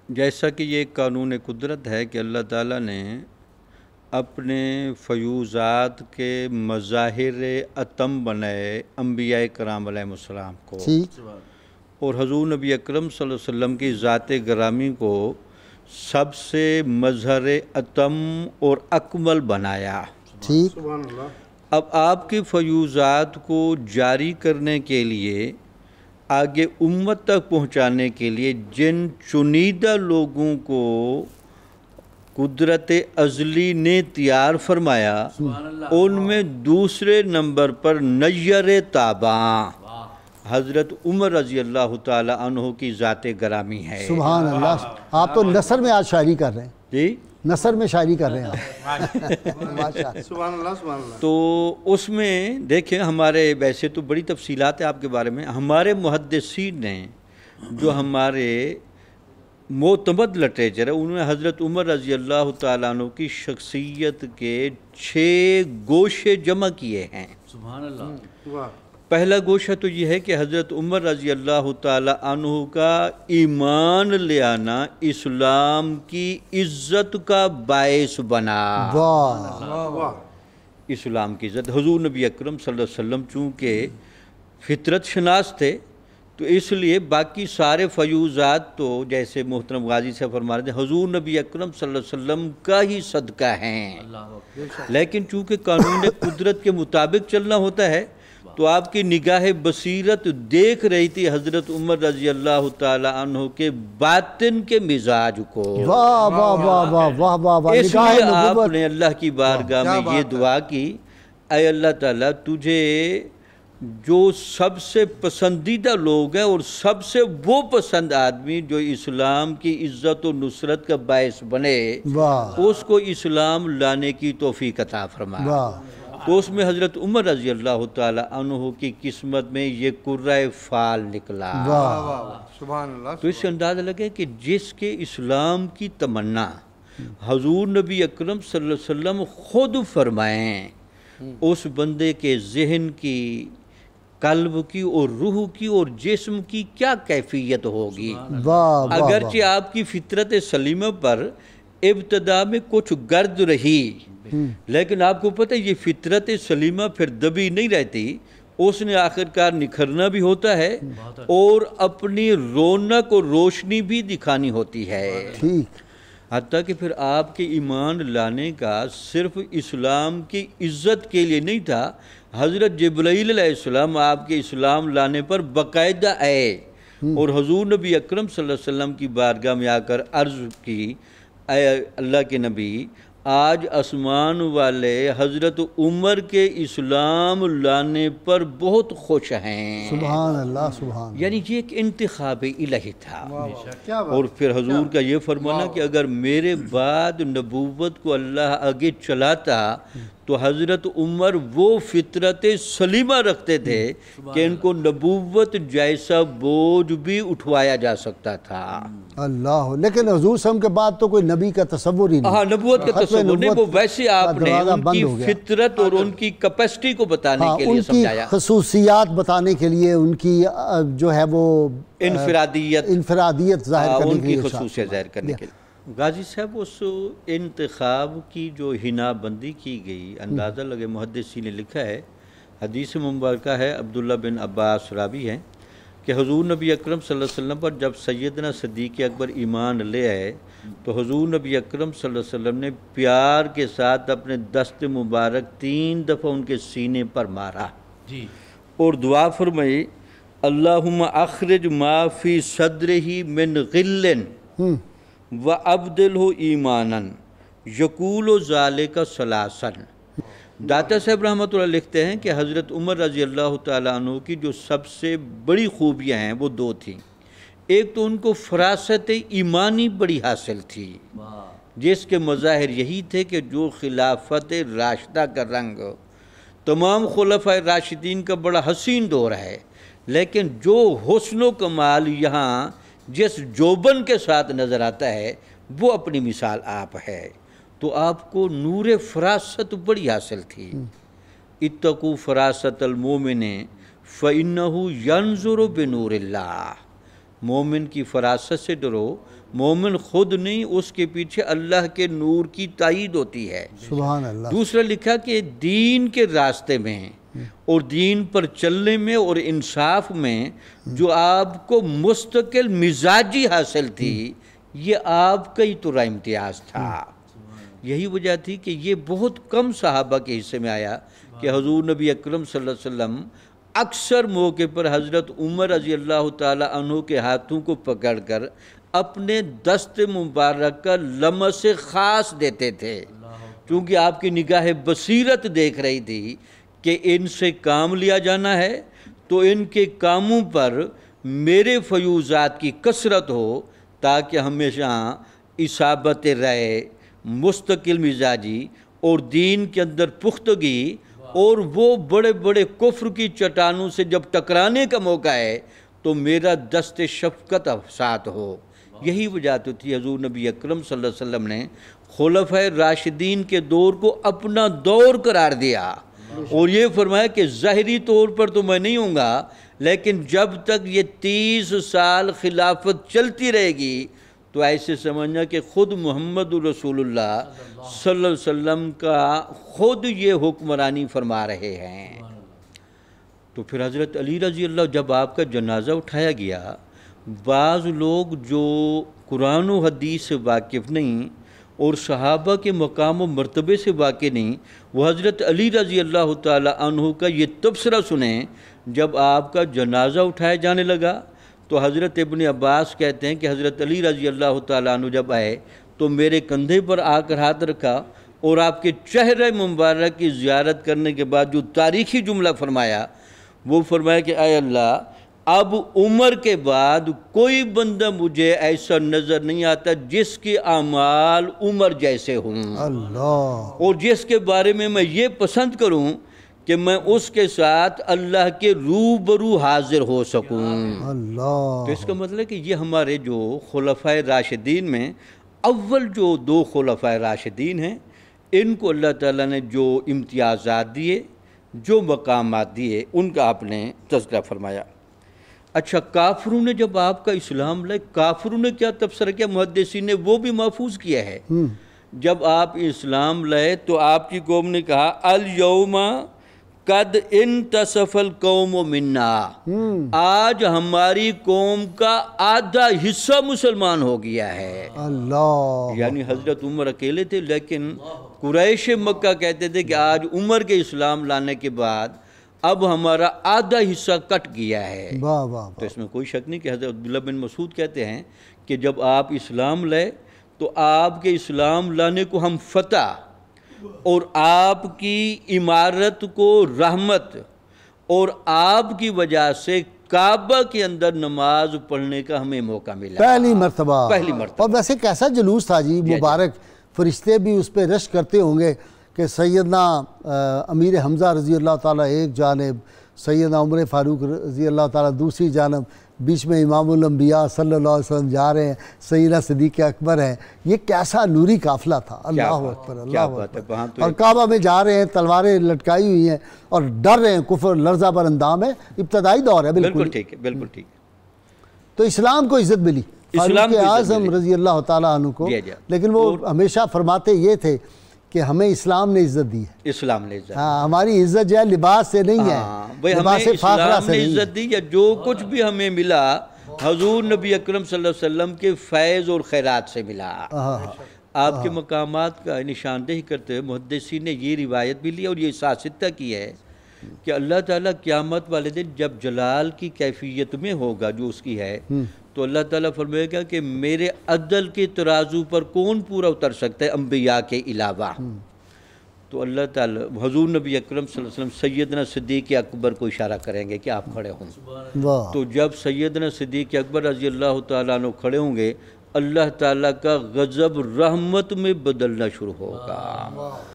جیسا کہ یہ قانون قدرت ہے کہ اللہ تعالیٰ نے اپنے فیوزات کے مظاہر اتم بنائے انبیاء کرام علیہ السلام کو، اور حضور نبی اکرم صلی اللہ علیہ وسلم کی ذات گرامی کو سب سے مظہر اتم اور اکمل بنایا۔ اب آپ کے فیوزات کو جاری کرنے کے لیے، آگے امت تک پہنچانے کے لیے جن چنیدہ لوگوں کو قدرت ازلی نے تیار فرمایا، ان میں دوسرے نمبر پر نیر تاباں حضرت عمر رضی اللہ تعالی عنہ کی ذات گرامی ہے۔ سبحان اللہ، آپ تو نثر میں آج شاعری کر رہے ہیں۔ جی نثر میں شاعری کر رہے ہیں آپ۔ سبحان اللہ سبحان اللہ۔ تو اس میں دیکھیں، ہمارے ویسے تو بڑی تفصیلات ہیں آپ کے بارے میں، ہمارے محدثین نے جو ہمارے معتمد لٹریچر ہے، انہوں نے حضرت عمر رضی اللہ تعالیٰ عنہ کی شخصیت کے 6 گوشے جمع کیے ہیں۔ سبحان اللہ۔ پہلا گوشہ تو یہ ہے کہ حضرت عمر رضی اللہ تعالیٰ عنہ کا ایمان لے آنا اسلام کی عزت کا باعث بنا۔ اسلام کی عزت، حضور نبی اکرم صلی اللہ علیہ وسلم چونکہ فطرت شناس تھے، تو اس لیے باقی سارے فیوزات تو جیسے محترم غازی سے فرما رہے ہیں حضور نبی اکرم صلی اللہ علیہ وسلم کا ہی صدقہ ہیں، لیکن چونکہ قانون قدرت کے مطابق چلنا ہوتا ہے، تو آپ کی نگاہ بصیرت دیکھ رہی تھی حضرت عمر رضی اللہ تعالی عنہ کے باطن کے مزاج کو۔ واہ واہ واہ واہ واہ واہ واہ۔ اس لیے آپ نے اللہ کی بارگاہ میں یہ دعا کی، اے اللہ تعالیٰ تجھے جو سب سے پسندیدہ لوگ ہیں اور سب سے وہ پسند آدمی جو اسلام کی عزت و نصرت کا باعث بنے، اس کو اسلام لانے کی توفیق عطا فرما۔ تو اس میں حضرت عمر رضی اللہ تعالی عنہ کی قسمت میں یہ قرۂ فال نکلا۔ سبحان اللہ۔ تو اس سے اندازہ لگے کہ جس کے اسلام کی تمنا حضور نبی اکرم صلی اللہ علیہ وسلم خود فرمائیں، اس بندے کے ذہن کی، قلب کی اور روح کی اور جسم کی کیا کیفیت ہوگی۔ اگرچہ آپ کی فطرت سلیمہ پر ابتدا میں کچھ گرد رہی، لیکن آپ کو پتہ ہے یہ فطرت سلیمہ پھر دبی نہیں رہتی، اس نے آخرکار نکھرنا بھی ہوتا ہے اور اپنی رونق اور روشنی بھی دکھانی ہوتی ہے۔ حتیٰ کہ پھر آپ کے ایمان لانے کا صرف اسلام کی عزت کے لیے نہیں تھا، حضرت جبرائیل علیہ السلام آپ کے اسلام لانے پر باقاعدہ آئے اور حضور نبی اکرم صلی اللہ علیہ وسلم کی بارگاہ میں آ کر عرض کی، اے اللہ کے نبی، آج آسمان والے حضرت عمر کے اسلام لانے پر بہت خوش ہیں۔ سبحان اللہ سبحان اللہ۔ یعنی یہ ایک انتخاب الہی تھا، اور پھر حضور کا یہ فرمانا کہ اگر میرے بعد نبوت کو اللہ آگے چلاتا تو حضرت عمر وہ فطرت سلیمہ رکھتے تھے کہ ان کو نبوت جیسا بوجھ بھی اٹھوایا جا سکتا تھا۔ اللہ، لیکن حضور صلی اللہ علیہ وسلم کے بعد تو کوئی نبی کا تصور ہی نہیں۔ ہاں، نبوت کا تصور نہیں، وہ ویسے آپ نے ان کی فطرت اور ان کی کیپیسٹی کو بتانے کے لیے سمجھایا، ان کی خصوصیات بتانے کے لیے، ان کی جو ہے وہ انفرادیت ظاہر کرنے کے لیے، ان کی خصوصیت ظاہر کرنے کے لیے۔ غازی صاحب، اس انتخاب کی جو ہنا بندی کی گئی، اندازہ لگے محدثی نے لکھا ہے، حدیث مبارکہ ہے، عبداللہ بن عباس راوی ہیں، کہ حضور نبی اکرم صلی اللہ علیہ وسلم پر جب سیدنا صدیق اکبر ایمان لے آئے تو حضور نبی اکرم صلی اللہ علیہ وسلم نے پیار کے ساتھ اپنے دست مبارک 3 دفعہ ان کے سینے پر مارا اور دعا فرمائی، اللہم اخرج ما فی صدرہ من غل وَأَبْدِلْهُ ایماناً یقول ذَلِكَ ثَلَاثًا۔ داتا صاحب رحمۃ اللہ لکھتے ہیں کہ حضرت عمر رضی اللہ تعالیٰ عنہ کی جو سب سے بڑی خوبیاں ہیں وہ 2 تھیں۔ ایک تو ان کو فراست ایمانی بڑی حاصل تھی، جس کے مظاہر یہی تھے کہ جو خلافت راشدہ کا رنگ تمام خلفائے راشدین کا بڑا حسین دور ہے، لیکن جو حسن و کمال یہاں جس جوبن کے ساتھ نظر آتا ہے وہ اپنی مثال آپ ہے، تو آپ کو نور فراست بڑی حاصل تھی۔ اتقوا فراست المومن فإنہ ینظر بنور اللہ، مومن کی فراست سے ڈرو، مومن خود نہیں، اس کے پیچھے اللہ کے نور کی تائید ہوتی ہے۔ سبحان اللہ۔ دوسرا لکھا کہ دین کے راستے میں اور دین پر چلنے میں اور انصاف میں جو آپ کو مستقل مزاجی حاصل تھی، یہ آپ کا ہی تو امتیاز تھا۔ یہی وجہ تھی کہ یہ بہت کم صحابہ کے حصے میں آیا کہ حضور نبی اکرم صلی اللہ علیہ وسلم اکثر موقع پر حضرت عمر رضی اللہ تعالیٰ عنہ کے ہاتھوں کو پکڑ کر اپنے دست مبارک کا لمس خاص دیتے تھے، کیونکہ آپ کی نگاہ بصیرت دیکھ رہی تھی کہ ان سے کام لیا جانا ہے تو ان کے کاموں پر میرے فیوزات کی کثرت ہو، تاکہ ہمیشہ اصابت رائے، مستقل مزاجی اور دین کے اندر پختگی، اور وہ بڑے بڑے کفر کی چٹانوں سے جب ٹکرانے کا موقع ہے تو میرا دست شفقت ساتھ ہو۔ یہی وجہ تو تھی حضور نبی اکرم صلی اللہ علیہ وسلم نے خلفائے راشدین کے دور کو اپنا دور قرار دیا، اور یہ فرمایا کہ ظاہری طور پر تو میں نہیں ہوں گا، لیکن جب تک یہ 30 سال خلافت چلتی رہے گی تو ایسے سمجھنا کہ خود محمد رسول اللہ صلی اللہ علیہ وسلم کا خود یہ حکمرانی فرما رہے ہیں۔ تو پھر حضرت علی رضی اللہ، جب آپ کا جنازہ اٹھایا گیا، بعض لوگ جو قرآن و حدیث سے واقف نہیں اور صحابہ کے مقام و مرتبے سے واقف نہیں، وہ حضرت علی رضی اللہ تعالی عنہ کا یہ تبصرہ سنیں۔ جب آپ کا جنازہ اٹھایا جانے لگا تو حضرت ابن عباس کہتے ہیں کہ حضرت علی رضی اللہ تعالیٰ عنہ جب آئے تو میرے کندھے پر آ کر ہاتھ رکھا، اور آپ کے چہرہ مبارک کی زیارت کرنے کے بعد جو تاریخی جملہ فرمایا، وہ فرمایا کہ اے اللہ، اب عمر کے بعد کوئی بندہ مجھے ایسا نظر نہیں آتا جس کے اعمال عمر جیسے ہوں، اللہ، اور جس کے بارے میں یہ پسند کروں کہ میں اس کے ساتھ اللہ کے روبرو حاضر ہو سکوں۔ اللہ۔ تو اس کا مطلب ہے کہ یہ ہمارے جو خلفائے راشدین میں اول جو 2 خلفائے راشدین ہیں، ان کو اللہ تعالیٰ نے جو امتیازات دیے، جو مقامات دیے، ان کا آپ نے تذکرہ فرمایا۔ اچھا، کافروں نے جب آپ کا اسلام لائے، کافروں نے کیا تبصرہ کیا؟ محدثین نے وہ بھی محفوظ کیا ہے۔ جب آپ اسلام لائے تو آپ کی قوم نے کہا الیوم قد انتصف القوم منا، آج ہماری قوم کا آدھا حصہ مسلمان ہو گیا ہے۔ اللہ، یعنی حضرت عمر اکیلے تھے، لیکن قریش مکہ کہتے تھے کہ آج عمر کے اسلام لانے کے بعد اب ہمارا آدھا حصہ کٹ گیا ہے۔ واہ واہ۔ تو اس میں کوئی شک نہیں کہ حضرت عبداللہ بن مسعود کہتے ہیں کہ جب آپ اسلام لائے تو آپ کے اسلام لانے کو ہم فتح اور آپ کی عمارت کو رحمت اور آپ کی وجہ سے کعبہ کے اندر نماز پڑھنے کا ہمیں موقع ملا، پہلی مرتبہ۔ پہلی مرتبہ۔ اور ویسے کیسا جلوس تھا جی، مبارک، فرشتے بھی اس پہ رش کرتے ہوں گے کہ سیدنا امیر حمزہ رضی اللہ تعالیٰ ایک جانب، سیدنا عمر فاروق رضی اللہ تعالیٰ دوسری جانب، بیچ میں امام الانبیاء صلی اللہ علیہ وسلم جا رہے ہیں، سیدنا صدیق اکبر ہیں۔ یہ کیسا نوری قافلہ تھا، اللہ اکبر، اللہ اکبر۔ اور کعبہ میں جا رہے ہیں، تلواریں لٹکائی ہوئی ہیں اور ڈر رہے ہیں، کفر لرزہ بر اندام ہے، ابتدائی دور ہے بالکل ٹھیک ہے، بالکل ٹھیک۔ تو اسلام کو عزت ملی فاروق اعظم رضی اللہ تعالیٰ عنہ کو، لیکن وہ ہمیشہ فرماتے یہ تھے کہ ہمیں اسلام نے عزت دی ہے، اسلام نے عزت، ہاں، ہماری عزت جو ہے لباس سے نہیں ہے، لباس فاخرہ سے نہیں ہے۔ ہمیں عزت دی، یا جو کچھ بھی ہمیں ملا حضور نبی اکرم صلی اللہ علیہ وسلم کے فیض اور خیرات سے ملا۔ آپ کے مقامات کا نشاندہی کرتے ہوئے محدثین نے یہ روایت بھی لی اور یہ ساستہ کی ہے کہ اللہ تعالیٰ قیامت والے دن جب جلال کی کیفیت میں ہوگا جو اس کی ہے، تو اللہ تعالیٰ فرمائے گا کہ میرے عدل کے ترازو پر کون پورا اتر سکتا ہے انبیاء کے علاوہ؟ تو اللہ تعالیٰ حضور نبی اکرم صلی اللہ علیہ وسلم سیدنا صدیق اکبر کو اشارہ کریں گے کہ آپ کھڑے ہوں۔ تو جب سیدنا صدیق اکبر رضی اللہ تعالیٰ عنہ کھڑے ہوں گے، اللہ تعالیٰ کا غضب رحمت میں بدلنا شروع ہوگا۔